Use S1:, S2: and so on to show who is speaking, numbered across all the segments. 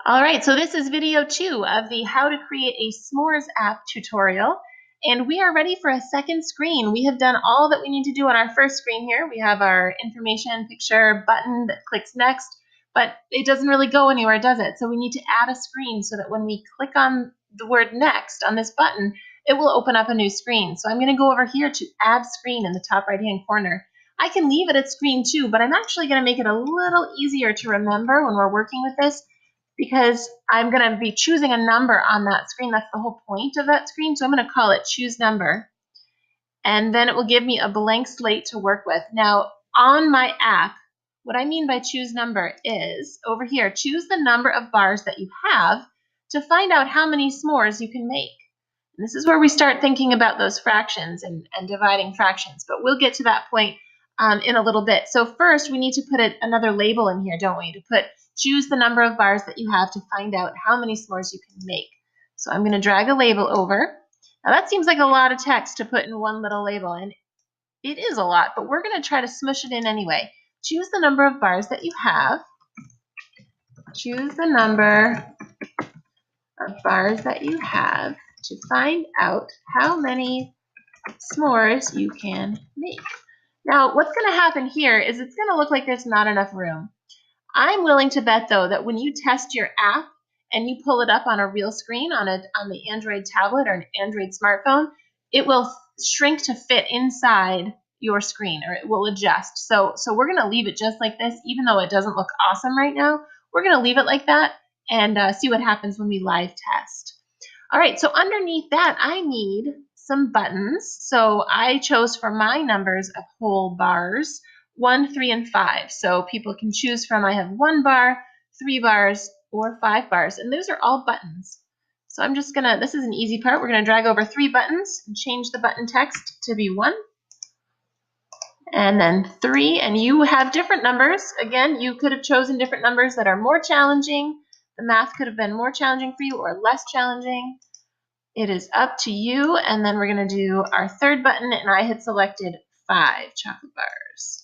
S1: All right, so this is video 2 of the How to Create a S'mores app tutorial, and we are ready for a second screen. We have done all that we need to do on our first screen here. We have our information picture button that clicks next, but it doesn't really go anywhere, does it? So we need to add a screen so that when we click on the word next on this button, it will open up a new screen. So I'm going to go over here to add screen in the top right-hand corner. I can leave it at screen 2, but I'm actually going to make it a little easier to remember when we're working with this, because I'm going to be choosing a number on that screen. That's the whole point of that screen. So I'm going to call it choose number. And then it will give me a blank slate to work with. Now, on my app, what I mean by choose number is over here, choose the number of bars that you have to find out how many s'mores you can make. And this is where we start thinking about those fractions and dividing fractions. But we'll get to that point in a little bit. So first, we need to put another label in here, don't we? To put choose the number of bars that you have to find out how many s'mores you can make. So I'm going to drag a label over. Now that seems like a lot of text to put in one little label, and it is a lot, but we're going to try to smush it in anyway. Choose the number of bars that you have. Choose the number of bars that you have to find out how many s'mores you can make. Now what's going to happen here is it's going to look like there's not enough room. I'm willing to bet, though, that when you test your app and you pull it up on a real screen on the Android tablet or an Android smartphone, it will shrink to fit inside your screen, or it will adjust. So we're going to leave it just like this, even though it doesn't look awesome right now. We're going to leave it like that and see what happens when we live test. All right, so underneath that, I need some buttons. So I chose for my numbers of whole bars 1, 3, and 5. So people can choose from, I have 1 bar, 3 bars, or 5 bars. And those are all buttons. So I'm just gonna, this is an easy part. We're gonna drag over 3 buttons and change the button text to be 1. And then 3, and you have different numbers. Again, you could have chosen different numbers that are more challenging. The math could have been more challenging for you or less challenging. It is up to you. And then we're gonna do our 3rd button, and I had selected 5 chocolate bars.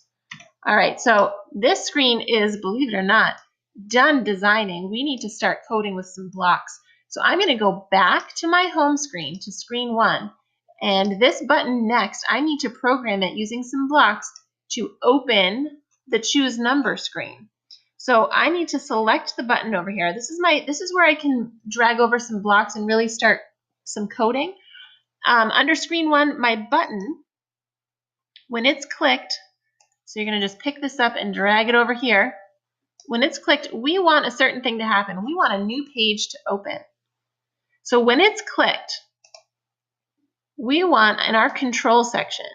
S1: All right, so this screen is, believe it or not, done designing. We need to start coding with some blocks. So I'm going to go back to my home screen, to screen 1. And this button next, I need to program it using some blocks to open the choose number screen. So I need to select the button over here. This is where I can drag over some blocks and really start some coding. Under screen 1, my button, when it's clicked, so you're going to just pick this up and drag it over here. When it's clicked, we want a certain thing to happen. We want a new page to open. So when it's clicked, we want in our control section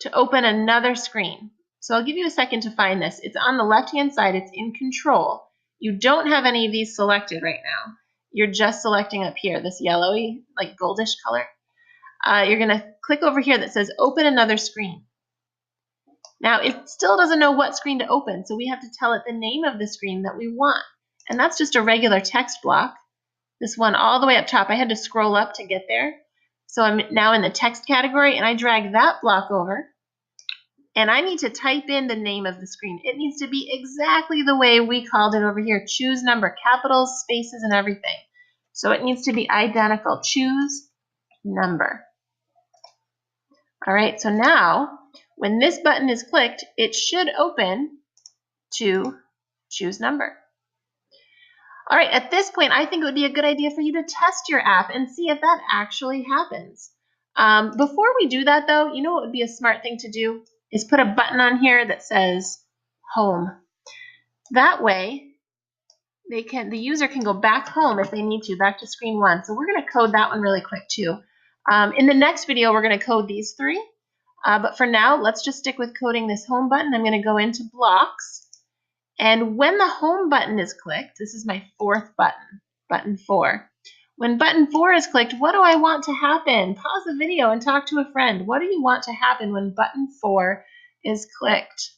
S1: to open another screen. So I'll give you a second to find this. It's on the left-hand side. It's in control. You don't have any of these selected right now. You're just selecting up here, this yellowy, like goldish color. You're going to click over here that says open another screen. Now, it still doesn't know what screen to open, so we have to tell it the name of the screen that we want. And that's just a regular text block. This one all the way up top. I had to scroll up to get there. So I'm now in the text category, and I drag that block over. And I need to type in the name of the screen. It needs to be exactly the way we called it over here. Choose number, capitals, spaces, and everything. So it needs to be identical. Choose number. All right, so now, when this button is clicked, it should open to choose number. All right, at this point, I think it would be a good idea for you to test your app and see if that actually happens. Before we do that, though, you know what would be a smart thing to do is put a button on here that says home. That way, the user can go back home if they need to, back to screen 1. So we're going to code that one really quick, too. In the next video, we're going to code these 3. But for now, let's just stick with coding this home button. I'm going to go into blocks. And when the home button is clicked, this is my 4th button, button 4. When button 4 is clicked, what do I want to happen? Pause the video and talk to a friend. What do you want to happen when button 4 is clicked?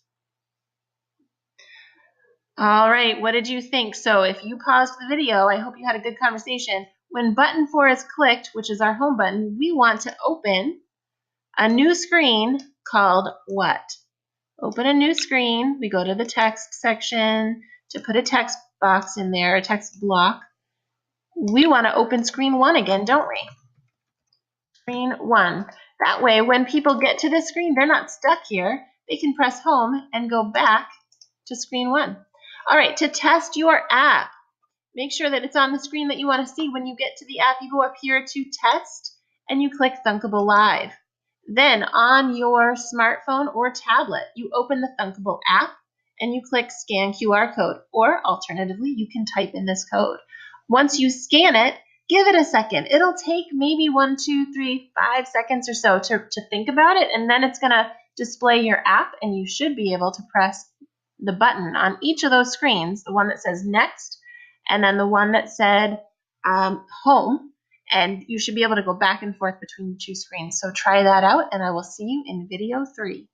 S1: All right, what did you think? So if you paused the video, I hope you had a good conversation. When button 4 is clicked, which is our home button, we want to open a new screen called what? Open a new screen. We go to the text section to put a text box in there, a text block, we want to open screen 1 again, don't we? Screen 1. That way, when people get to this screen, they're not stuck here. They can press home and go back to screen 1. All right, to test your app, make sure that it's on the screen that you want to see. When you get to the app, you go up here to Test, and you click Thunkable Live. Then on your smartphone or tablet, you open the Thunkable app, and you click Scan QR Code, or alternatively, you can type in this code. Once you scan it, give it a second. It'll take maybe 1, 2, 3, 5 seconds or so to think about it, and then it's going to display your app, and you should be able to press the button on each of those screens, the one that says Next, and then the one that said Home, and you should be able to go back and forth between the two screens. So try that out, and I will see you in video 3.